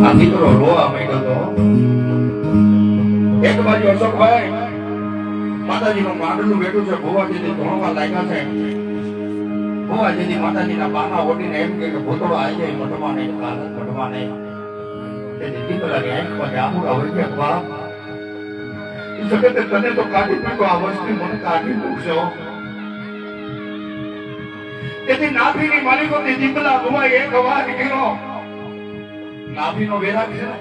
આ દીકરો રોવા માંડ્યો તો. એક બાજુ અશોકભાઈ માતાજીનું માંડલું બેઠું છે, ભુવાજીને ધોણવા લાગ્યા છે. ભુવાજીની માતાજીના બાના ઓઢીને એમ કે ભૂતળો આવી જાય મઢમાં નહીં, કાલત મઢમાં નહીં. તેથી દીકરાની આંખમાંથી આંબુડા વહી ગયા. બાપ એ જગતે તને તો કાઢી મૂકો, આ વસ્તી મને કાઢી મૂકશો. તેથી નાભીની માલિકોથી દીપલા ભુવાએ એક અવાજ કર્યો. નાભીનો વેરાગ છે ને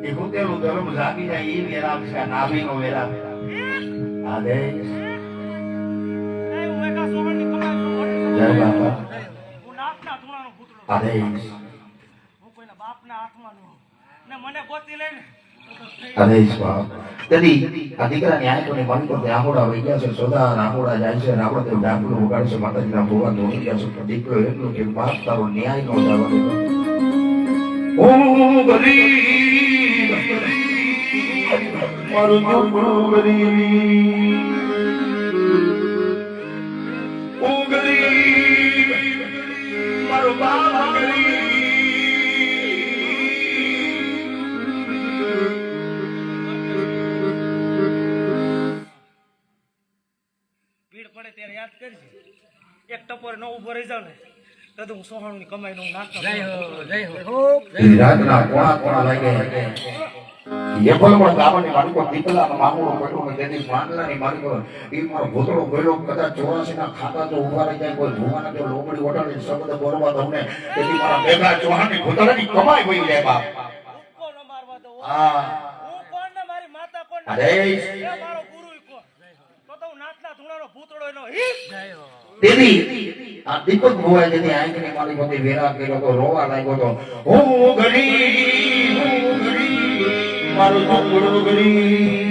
એ ભૂતેલું ધર્મ જાગી જાય એ વેરાગ છે. નાભીનો વેરાગ આદેશ જય બાપા આદેશ આદેશ બાપ. તેથી આ દીકરાની આંખોની માલિકોથી આંખોડા વહી ગયા છે. સોદા આંખોડા જાય છે અને આપણે તે ડાકડું વગાડે છે. માતાજીના ભોગા ધોઈ ગયા છે. પણ દીકરો એટલું કે બાપ તારો ન્યાય નો જવા દેતો. ઓ ગરીબ મારું ઝૂંપડું ગરીબ, ઓ ગરીબ મારો બાપ ગરીબ. ભીડ પડે ત્યારે યાદ કરજે, એક ટપોરે ન ઉભો રહી જાવ ને તો હું સોહાણુની કમાઈ નું નાખતો. રાતના કોણા કોણા લાગે એપલ પણ ગાવાની માલિકો દીપલાનો મામૂલો પડ્યો ને તેથી માંડલાની માલિકો એ મારો ભૂતળો ગયો. કદાચ 84 ના ખાતા તો ઉભા રહી જાય. કોઈ ભૂવાના જો લોમડી ઓટાડી શબ્દ બોલવા દઉં ને તેથી મારા ભેગા ચૌહાણની ભૂતળાની કમાઈ વહી જાય. બાપ કોણ મારવા દો? હા હું કોણ ને મારી માતા કોણ? અરે એ મારો ગુરુ કોણ? તો હું નાથના ધૂણાનો ભૂતળો એનો દેવી આ દીપક ભુવાએ જેની આંખની માલિકોથી વેરા કર્યો તો રોવા લાગ્યો તો. હું ગરીબ મારું ઝૂંપડું ગરીબ.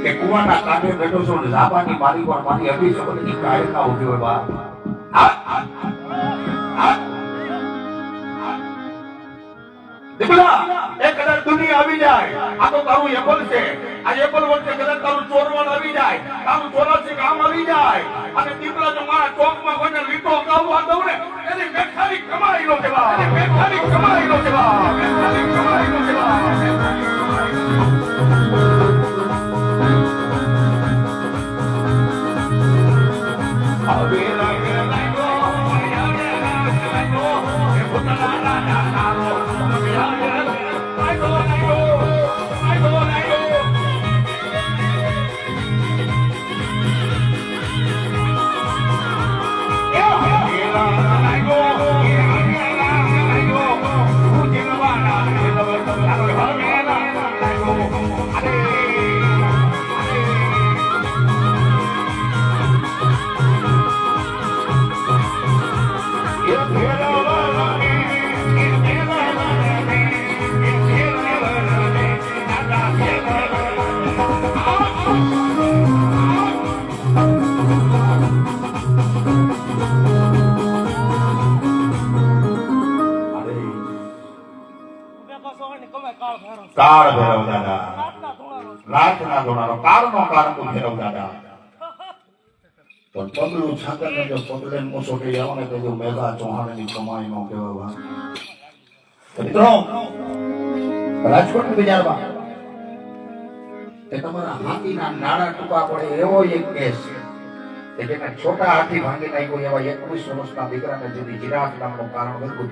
કે કુવાના કાંઠે બેઠો છો ને લાબાની મારી પર મારી અભી શબ્દની કાયકા ઉઠી હોય. બાપ દીપલા એક કદાચ દુનિયા આવી જાય આ તો તારું એપલ છે. આ એપલ વચ્ચે કદાચ તારું ચોરવાન આવી જાય, તારું 84 કામ આવી જાય અને દીપલા જો મારા ચોકમાં કોઈને લીટો ગાવવા દઉં ને એની મેખાની કમાઈ નો જવાબ, એની મેખાની કમાઈ નો જવાબ, મેખાની કમાઈ નો જવાબ. કહેવાય કાળ ભેરો કાળ ભૈરવ દાદા રાતના ધોળાનો રાતના ધોળાનો કાળનો કારકો ભૈરવ દાદા પણ પગલું છાંકર ને જો પગલે મોસોટી આવે ને તો જો મેઘા ચૌહાણની કમાઈ નો કહેવાય મિત્રો રાજકોટ બજારમાં એ તમારા હાથીના નાના ટૂંકા પડે એવો એક કેસ કે જેને છોટા હાથી ભાંગી નાખ્યો એવા 21 વર્ષના દીકરાને જેની ચિરાગ નામનું કારણ બનતું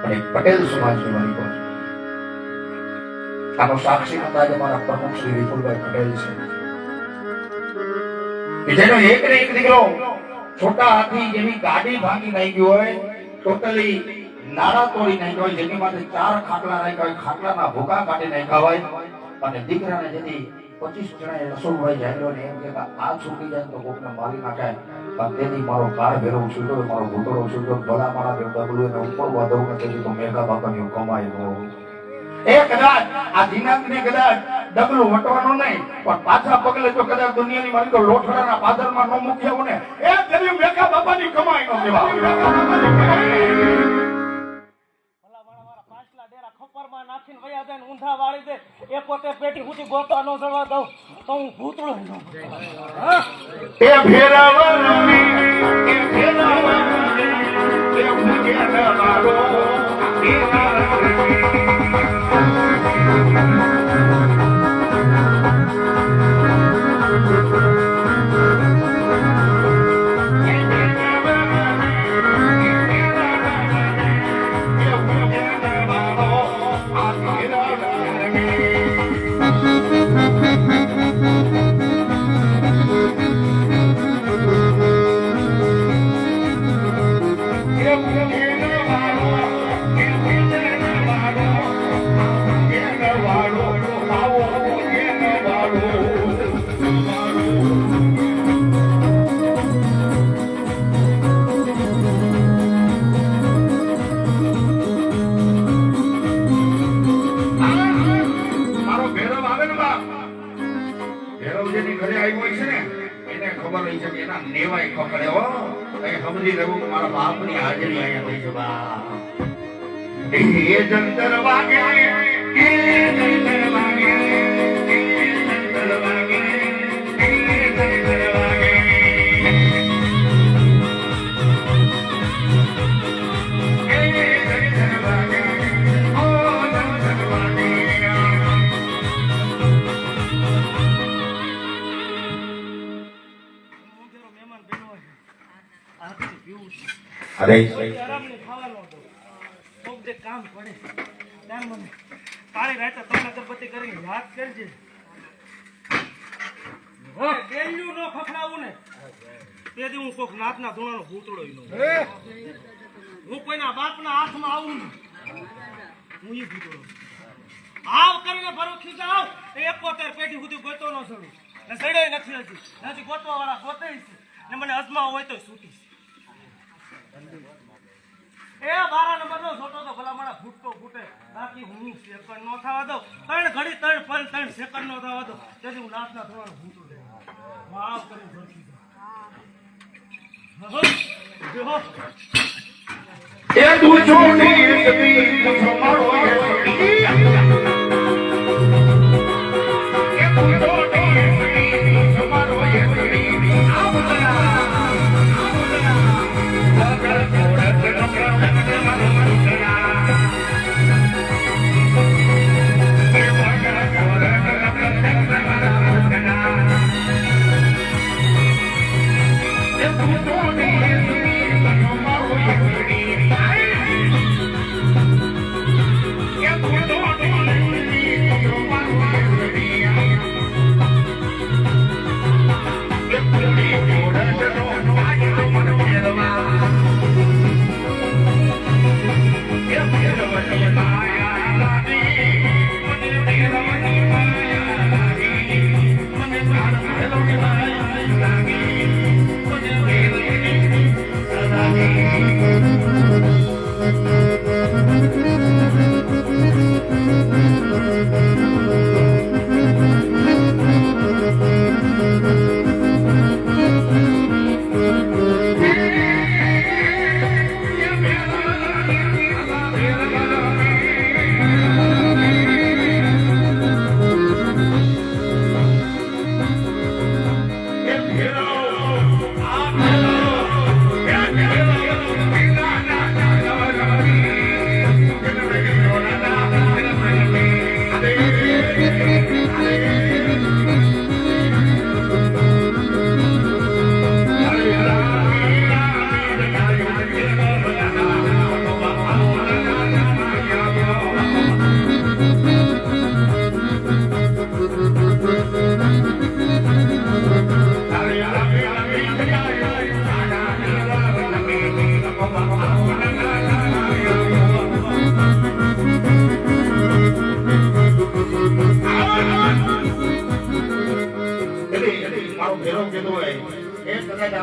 અને પટેલ સમાજની વાણી પર આનો સાક્ષી અંદાજે મારા પ્રમુખ શ્રી વિપુલભાઈ પટેલ છે જેનો એક ને એક દીકરો છોટા હાથી જેવી ગાડી ભાંગી નાખી હોય ટોટલી નાળા તોડી નાખ્યા હોય જેની માટે 4 ખાટલા નાખ્યા હોય ખાટલાના ભૂકા કાઢી નાખ્યા હોય અને દીકરાને જેથી 25 જણાએ રસોડભાઈ જાહેરો ને એમ કે આ છૂટી જાય તો કોકને મારી નાખાય પણ તેથી મારો કાર ભેરો છૂટ્યો મારો ભૂતળો છૂટ્યો ભલા મારા બે ડબલું એને ઉપર વાદળું ને તેથી તો મેઘા બાપાની કમાઈ નો એ કદાચ આ દિનાંકને કદાચ ડબલું વટવાનો નહીં પણ પાછા પગલે જો કદાચ દુનિયાની મારી તો લોઠડાના પાદરમાં ન મૂક્યા ને એ તેની મેઘા બાપાની કમાઈ નો કહેવાય ખપરમાં નાખીને વયા જાય ઊંધા વાળી દે એ પોતે પેટી સુધી ગોતા નો જવા દઉં તો હું ભૂતળો એ ભેરાવરની એ ભેરાવરની એ ભૂજ્યા મારો એ મારા બાપની હાજરી અહીંયા થઈ છે બા એ જંતર વાગે એ જંતર વાગે એ જંતર વાગે એ જંતર વાગે એ જંતર વાગે ઓ જંતર વાગે મહેમાન બેનો અરે કામ પડે ત્યારે મને કાળી રાતે 3 અગરબત્તી કરીને યાદ કરજે બેલ્યું નો ખખડાવું ને તેથી હું કોક નાથના ધૂણાનો ભૂતળો નો હું કોઈના બાપના હાથમાં આવું ને હું ઈ ભૂતળો આવ કરીને ભરોખી જાવ 71 પેઢી સુધી ગોતો ન છોડું ને સડે નથી હજી ગોતવા વાળા ગોતે છે ને મને અજમા હોય તો છૂટી એ 12 નંબરનો છોટો તો ભલા મારા ફૂટતો ફૂટે બાકી હું સેકન્ડ નો થવા દો 3 ઘડી 3 પલ 3 સેકન્ડ નો થવા દો તેથી હું નાથના ધોરણ ફૂટું માફ કરી ભરતી એ તું છોડી સતી તું મારો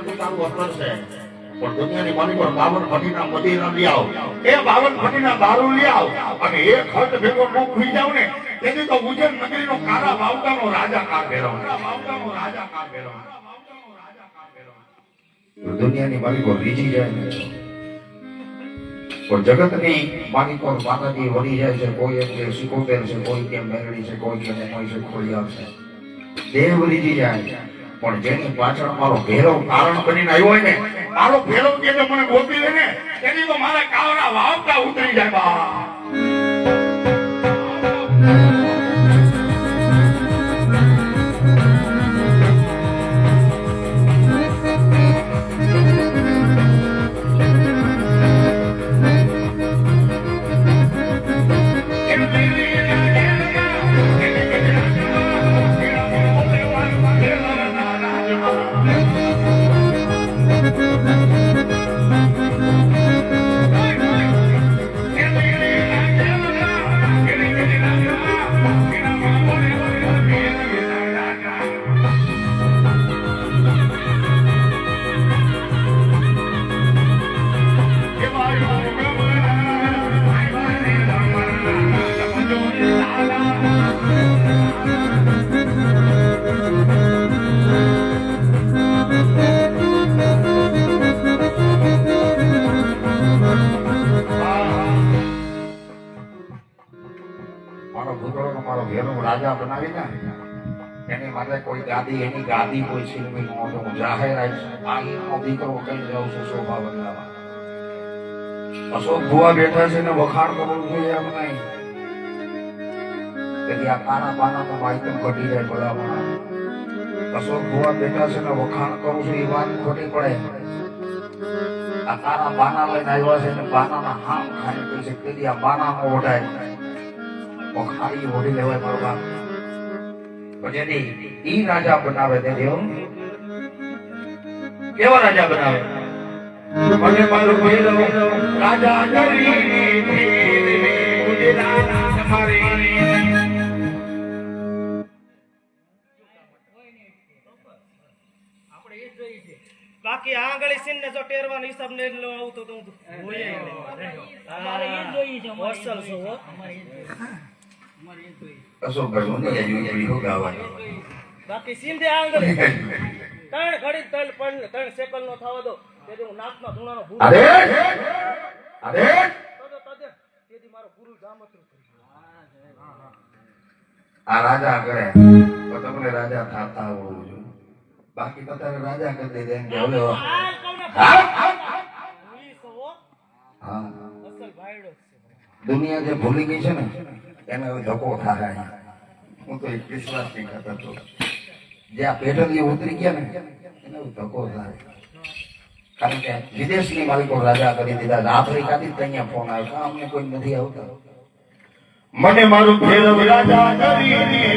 એટલું તારું અસર છે પણ દુનિયાની માલિક 52 ફટીના મદીના લઈ આવ એ 52 ફટીના દારૂ લઈ આવ અને એ ખર્ચ ભેગો મુખ ખુઈ જાવ ને તેથી તો ઉજ્જૈન નગરીનો કારા વાવટાનો રાજા કાર ભેરવ દુનિયાની માલિકો રીજી જાય ને પણ જગતની માલિકો માતાજી વળી જાય છે કોઈ એમ કે 77 છે કોઈ કે મેરડી છે કોઈ કે મોઈ છે ખોડિયાર છે દેવ રીજી જાય પણ જેની પાછળ મારો ભેરવ કારણ બનીને આવ્યો હોય ને મારો ભેરવ કે મને ગોતી લે ને તેની તો મારા કાવડા વાવતા ઉતરી જાય બા રાજા બનાવીને એની માટે કોઈ ગાદી એની ગાદી કોઈ છીનવી ન હોય હું જાહેર આ દીકરો કઈ જાઉં છું શોભા બદલાવા અશોક ભુવા બેઠા છે ને વખાણ કરવું જોઈએ એમ નહીં તેથી આ કાના પાનાનો માહિતમ ઘટી જાય ભલામણ અશોક ભુવા બેઠા છે ને વખાણ કરું છું એ વાત ખોટી પડે આ તારા બાના લઈને આવ્યા છે ને બાનાના હામ ખાઈ ગઈ છે તેથી આ બાનાનો ઓઢાય વખાણી ઓઢી લેવાય મારો બાપ પછી ઈ રાજા બનાવે તે દેવ કેવા રાજા બનાવે મને મારું ભેરવ રાજા કરી ગુજરાત તમારે બાકી આંગળી સીન ને જો ટેરવાનો હિસાબ ને લો આવું તો હું જોઈએ અમારે એ જોઈએ છે હોસ્ટેલ છો હો અશોક ભગવાન ને યુ ગાવાની બાકી સીધે આંગળી ત્રણ ઘડી ત્રણ સેકન્ડ નો થવા દો તેથી હું નાકમાં ધૂણાનો ભૂલ અરે તેથી મારો ગુરુ જામત્રુ આ રાજા કરે તો તમને રાજા થાતા આવડવું જોઈએ બાકી તો તારે રાજા કરી દે કે હવે દુનિયા જે ભૂલી ગઈ છે ને એને હવે ધક્કો થાય હું તો એક વિશ્વાસ નહીં કરતો જે આ પેટર્ન ઉતરી ગયા ને એને ધક્કો થાય કારણ કે વિદેશની માલિકો રાજા કરી દીધા આફ્રિકાથી અહીંયા ફોન આવ્યો અમને કોઈ નથી આવતા મને મારું ભેરવ રાજા કરીને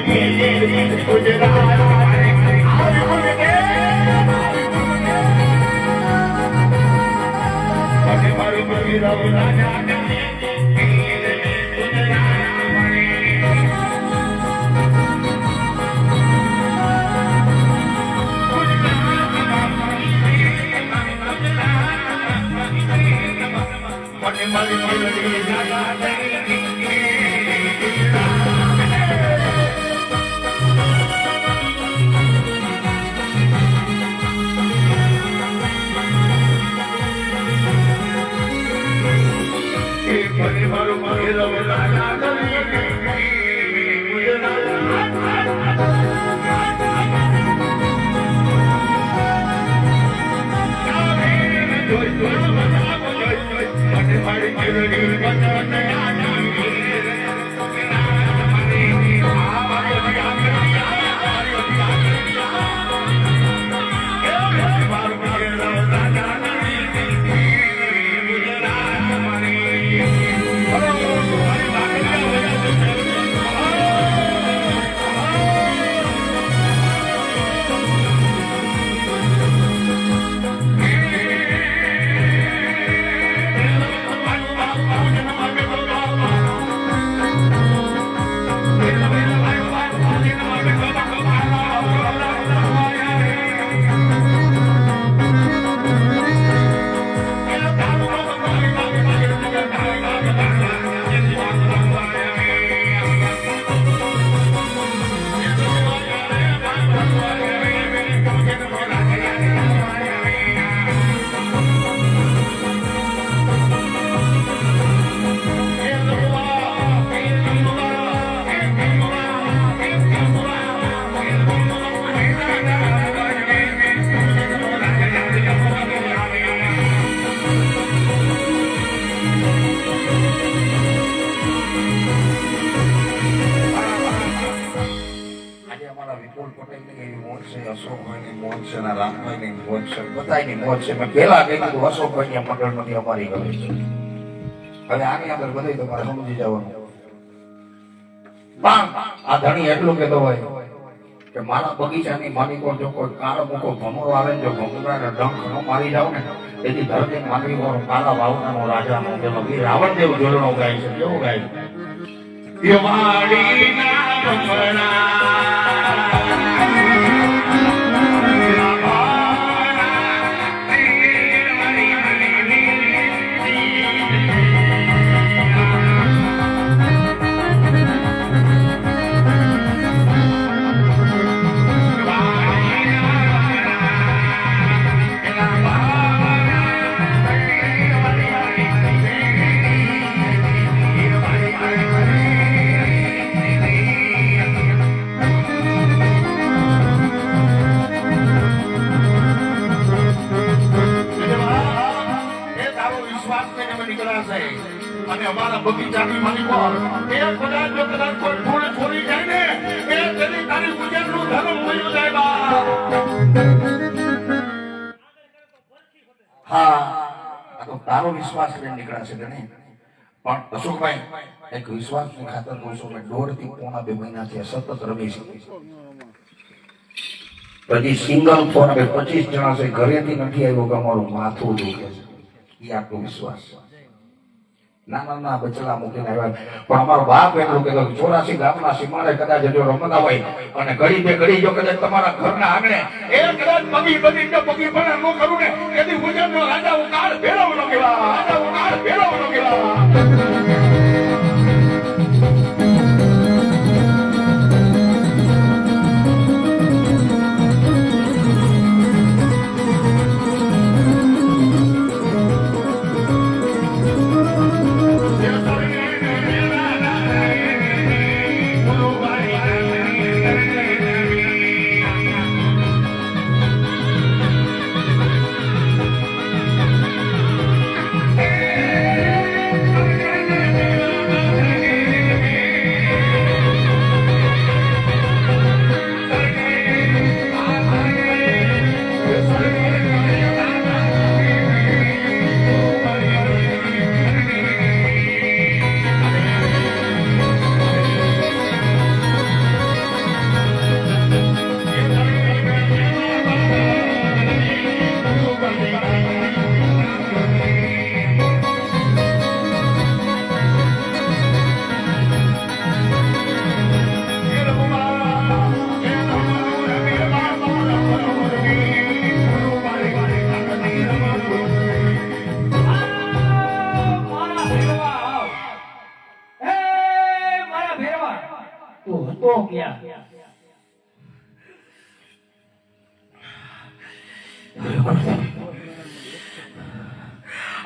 વિપુલ પટેલની એવી મોજ છે, અશોકભાઈની મોજ છે, અને રામભાઈની મોજ છે, બધાયની મોજ છે. મેં પહેલા કહી દીધું અશોકભાઈની મંડળમાંથી અમારી ગમે છે. હવે આની અંદર બધે તમારે સમજી જવાનું. પણ આ ધણી એટલું કહેતો હોય કે મારા બગીચાની માલિકો જો કોઈ કાળો મૂકો ભમરો આવે ને જો ભમરાને ડંખ ન મારી જાવ ને તેથી ધરતી માનવી કાળા ભાવનાનો રાજાનો જેનો વીર રાવણદેવ જોડણો ગાય છે. કેવો ગાય છે? યવાડીના અને અમારા બગીચાની માલિકો એ કદાચ જો કદાચ કોઈ ફૂલ છોડી જાય ને એ તેની તારી ગુજરાતનું ધર્મ મળ્યું જાય બા. હા આ તો તારો વિશ્વાસ લઈને નીકળ્યા છે ગણે. પણ અશોકભાઈ એક વિશ્વાસની ખાતર કહું છું મેં 1.5 થી પોણા 2 મહિનાથી સતત રમી છે. પછી સિંગલ ફોન 25 જણા છે ઘરેથી નથી આવ્યો કે અમારું માથું દુખે છે. એ આપણો વિશ્વાસ છે. નાના બચલા મૂકીને આવ્યા. પણ અમારો બાપ એટલું કહેતો 84 ગામના સીમાડે કદાચ જો રમતા હોય અને ઘડી બે ઘડી જો કદાચ તમારા ઘરના આંગણે એ કદાચ પગી પણ ન કરું ને એથી ગુજરાતનો રાજા ઉકાળ ભેળવનો કેવા રાજા ઉકાળ ભેળવનો કેવા.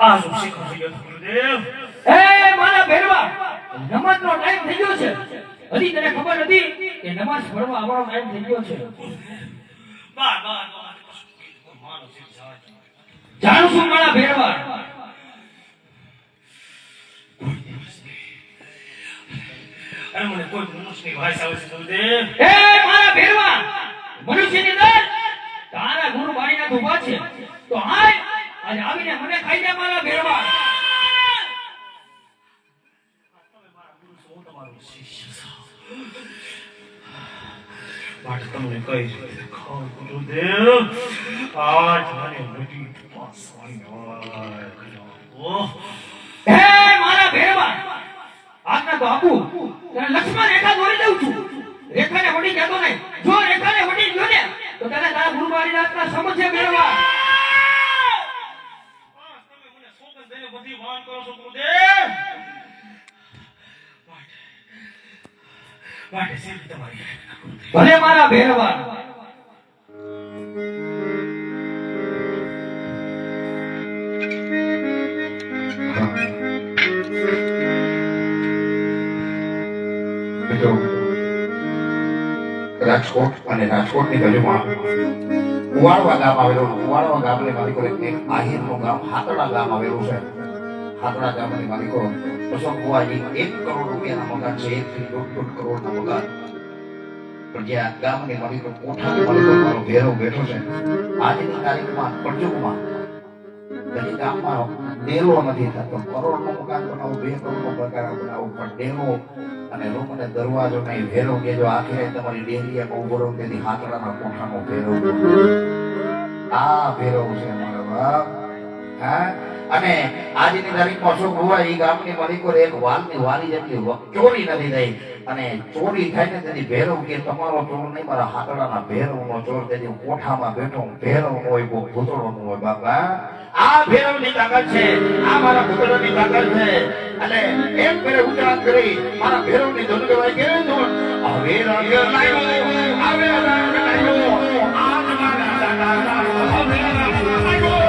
આ શું શીખવું છે ગુરુદેવ? એ મારા ભેરવા નમાઝનો ટાઈમ થઈ ગયો છે. હજી તને ખબર નથી કે નમાઝ પઢવા આવવાનો ટાઈમ થઈ ગયો છે? બાર જાણું છું મારા ભેરવા. અરે મને કોઈ મનુષ્યની ભાષા આવે છે ગુરુદેવ. એ મારા ભેરવા મનુષ્યની અંદર તારા ગુરુ બારીના ઉભા છે તો હાય આજે આવીને મને ખાઈ જા મારા ભેરવા. માટે તમને કઈ રીતે ખાવ ગુરુદેવ? આજ મને મોટી પાસવાની ઓહ હે મારા ભેરવા આજના તો આપું તને લક્ષ્મણ રેખા દોરી દઉં છું. રેખાને વડી જતો નહીં. જો રેખાને વડી ગયો ને તો તને તારા ગુરુ બારીના સમજે ભેરવા. તમે મને સોગંદ દઈને બધી વાન કરો છો ગુરુદેવ. માટે સીધી તમારી ભલે મારા ભેરવા. રાજકોટ અને રાજકોટની બાજુમાં કુવાડવા ગામ આવેલું. કુવાડવા ગામને માલિકો એક આહિરનું ગામ હાતડા ગામ આવેલું છે. હાતડા ગામની માલિકો અશોક બુવાજી 1 કરોડ રૂપિયાના મકાન છે. 1 થી 1.5 કરોડના મકાન પણ જે આ ગામની મારી કોઠાની મારી મારો ભેરો બેઠો છે આજની તારીખમાં કળયુગમાં કદી ગામમાં ડેલો નથી થતો. કરોડનું મકાન બનાવું, 2 કરોડનું મકાન બનાવું, પણ ડેલો અને લોકોને દરવાજો નહીં ભેરો કે જો આખરે તમારી ડેલિયામાં ઉભો રહો તેથી હાથડાના કોઠાનો ભેરો. આ ભેરો છે મારા બાપ. હા, અને આજની તારીખમાં શું હોવા એ ગામની માલિકો એક વાલની વાલી જેટલી ચોરી નથી થઈ, અને ચોરી થાય ને તેથી ભેરવ કે તમારો ચોર નહીં, મારા હાથડાના ભેરવનો ચોર, તેથી હું કોઠામાં બેઠો ભેરવ હોય કોઈ ભૂતળો નું હોય. બાપા આ ભેરવની તાકાત છે, આ મારા ભૂતળાની તાકાત છે. અને એમ કરે ઉચ્ચારણ કરી મારા ભેરવની ધૂન કહેવાય કે ધૂન હવે રંગ લાગ્યો, હવે રંગ લાગ્યો, આજ મારા દાદા હવે રંગ લાગ્યો.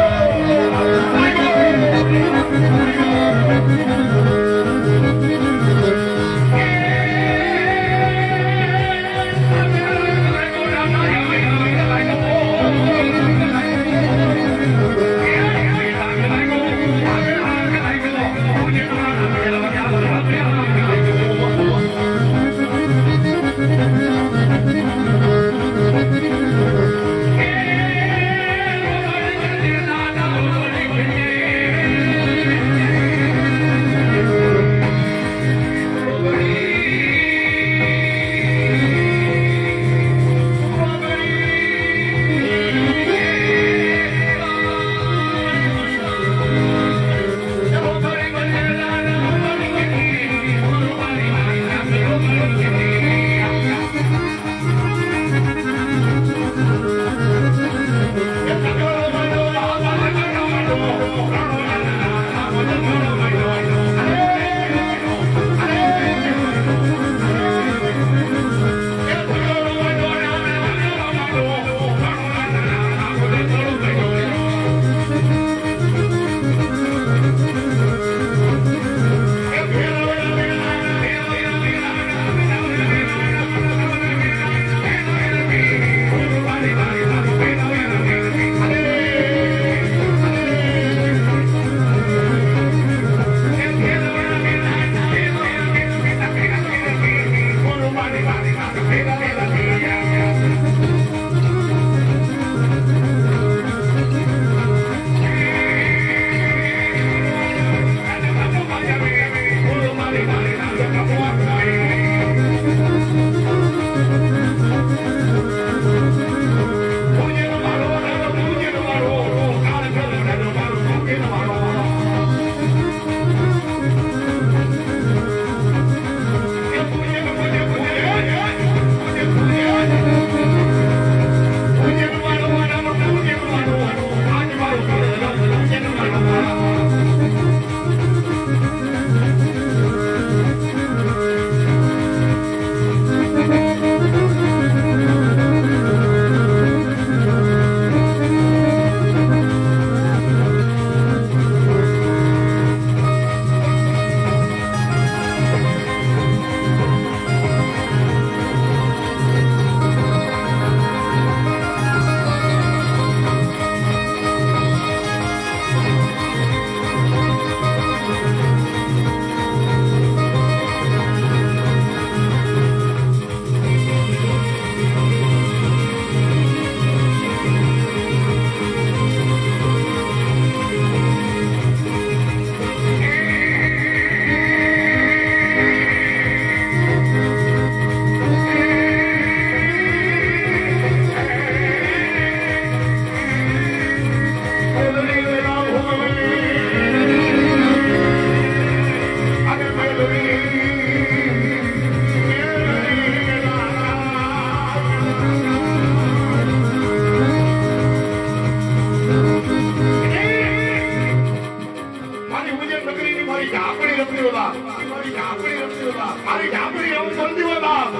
મારી ઝાપડી એવું બોલતી હોય બાપ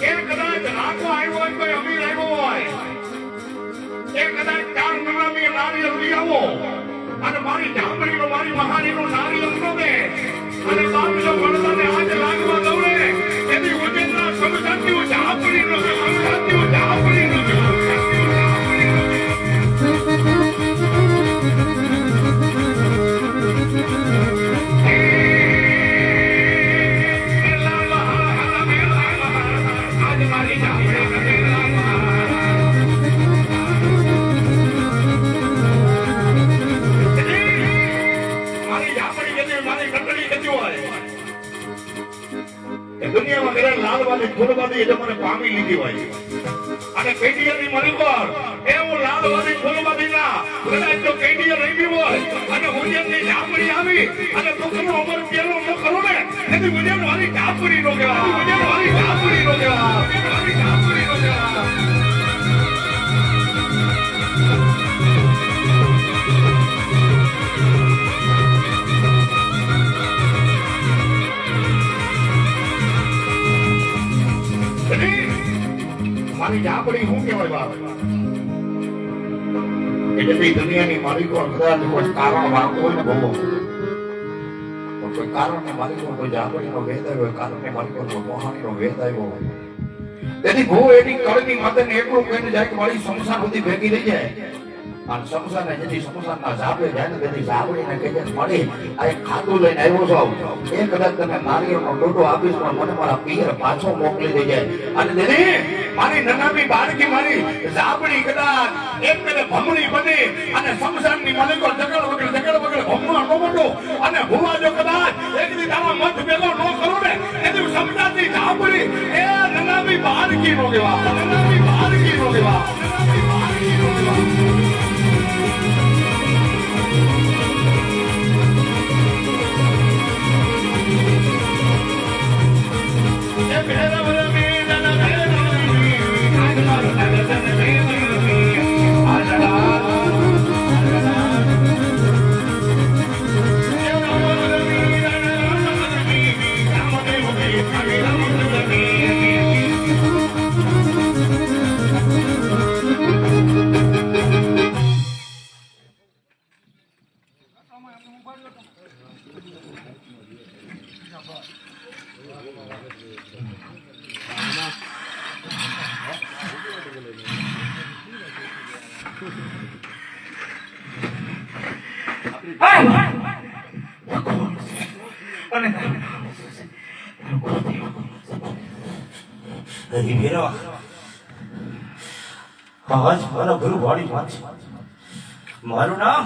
એ કદાચ રાખો આવ્યો હોય કોઈ અમીર આવ્યો હોય એ કદાચ 4 નરામી નારિયેળ લઈ આવો અને મારી ઝાપડીનો મારી મહારીનો નારિયેળ ગમે અને બાપનો વડદાને આજે લાગવા દઉડે એની ઉજેના સમજાતી ઝાપડીનો સમજાતી ઝાપડીનો એ દુનિયામાં મેરા લાલવાદી ફૂલવાદી એટલે મને પામી લીધી હોય અને કેડીયાની મળી પર એવું લાલવાદી ફૂલવાદી ના કદાચ જો કેડીયા રહી ગયું હોય અને મુજેની ઝાપડી આવી અને દુઃખનો અમર પેલો ન કરું ને એથી મુજે મારી ઝાપડી નો કહેવાય મુજે મારી ઝાપડી નો કહેવાય મારી ઝાપડી નો કહેવાય મારી ઝાપડી શું કહેવાય બાપ એટલે તે દુનિયાની માલિકો કદાચ કોઈ કારણ વાળતું હોય ને બહુ કોઈ કારણને માલિકો કોઈ ઝાપડીનો વેદ આવ્યો કારણને માલિકો મોહાણીનો વેદ આવ્યો તેથી ભૂ એની કળની માથે એટલું કહીને જાય કે મારી સંસાર સુધી ભેગી થઈ જાય અને સંસારને જેથી સંસારના ઝાપડે જાય ને તેથી ઝાપડીને કહીએ મળી આ એક ખાતું લઈને આવ્યો છો એ કદાચ તને નારિયેળનો ડોડો આપીશ પણ મને મારા પિયર પાછો મોકલી દેજે અને દીદી મારી નનામી બાળકી મારી ઝાપડી કદાચ એક કદે ભમણી બની અને સંસારની માલિકો જગડ વગર ભમણા નો મોટો અને ભૂવા જો કદાચ એક દી તારા મત ભેગો ન કરો ને એથી સમજાતી ઝાપડી એ નનામી બાળકી નો કહેવા નનામી બાળકી નો કહેવા નનામી બાળકી નો કહેવા આજ મારા ગુરુ વાળી વાત છે મારું નામ